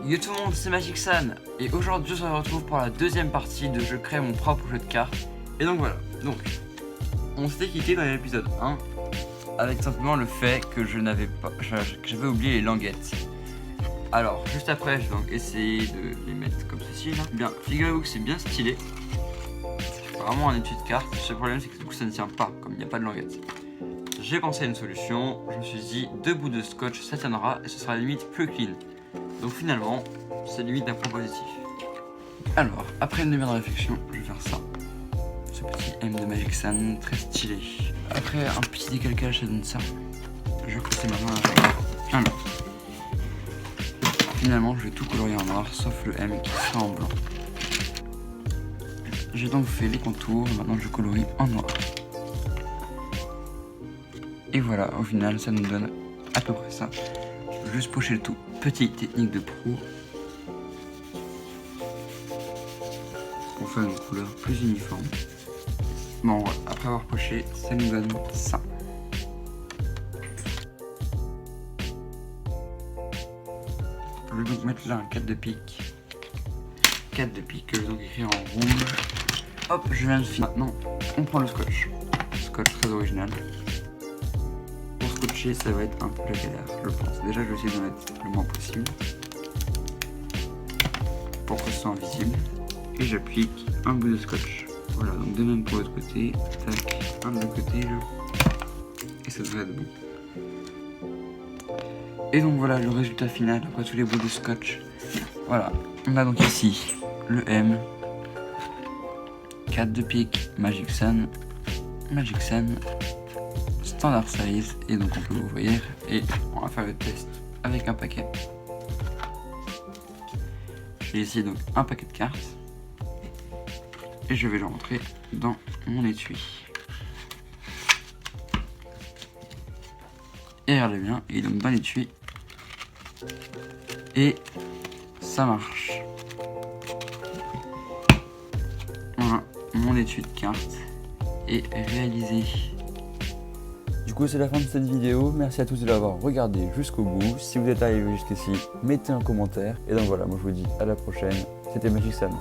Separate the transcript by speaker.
Speaker 1: Yo tout le monde, c'est Magic San et aujourd'hui on se retrouve pour la deuxième partie de Je crée mon propre jeu de cartes. Et donc voilà, on s'était quitté dans l'épisode 1 avec simplement le fait que j'avais oublié les languettes. Alors juste après je vais donc essayer de les mettre comme ceci là. Bien, figurez-vous que c'est bien stylé. C'est vraiment un étui de cartes. Le seul problème c'est que du coup ça ne tient pas comme il n'y a pas de languettes. J'ai pensé à une solution, je me suis dit 2 bouts de scotch ça tiendra et ce sera limite plus clean. Donc finalement, c'est limite un point positif. Alors, après une demi-heure de réflexion, je vais faire ça. Ce petit M de Magic San, très stylé. Après un petit décalcage, ça donne ça. Je vais passer ma main à alors. Finalement, je vais tout colorier en noir, sauf le M qui sera en blanc. J'ai donc fait les contours, maintenant je colorie en noir. Et voilà, au final, ça nous donne à peu près ça. Je vais juste pocher le tout. Petite technique de pro. Pour faire une couleur plus uniforme. Bon, après avoir poché, ça nous donne ça. Je vais donc mettre là un 4 de pique. 4 de pique que je vais donc écrire en rouge. Hop, je viens de finir. Maintenant, on prend le scotch. Scotch très original. Pour scotcher, ça va être un peu la galère, je pense. Déjà, je vais essayer d'en mettre le moins possible. Pour que ce soit invisible. Et j'applique un bout de scotch. Voilà, donc de même pour l'autre côté. Tac, un de l'autre côté là. Et ça devrait être bon. Et donc voilà le résultat final après tous les bouts de scotch. Voilà, on a donc ici le M, 4 de pique, Magic San, standard size, et donc on peut ouvrir et on va faire le test avec un paquet. J'ai ici donc un paquet de cartes et je vais le rentrer dans mon étui. Et regardez bien, il est donc dans l'étui. Et ça marche. Voilà, mon étui de cartes est réalisé. Du coup, c'est la fin de cette vidéo. Merci à tous de l'avoir regardé jusqu'au bout. Si vous êtes arrivé jusqu'ici, mettez un commentaire. Et donc voilà, moi je vous dis à la prochaine. C'était Magic San.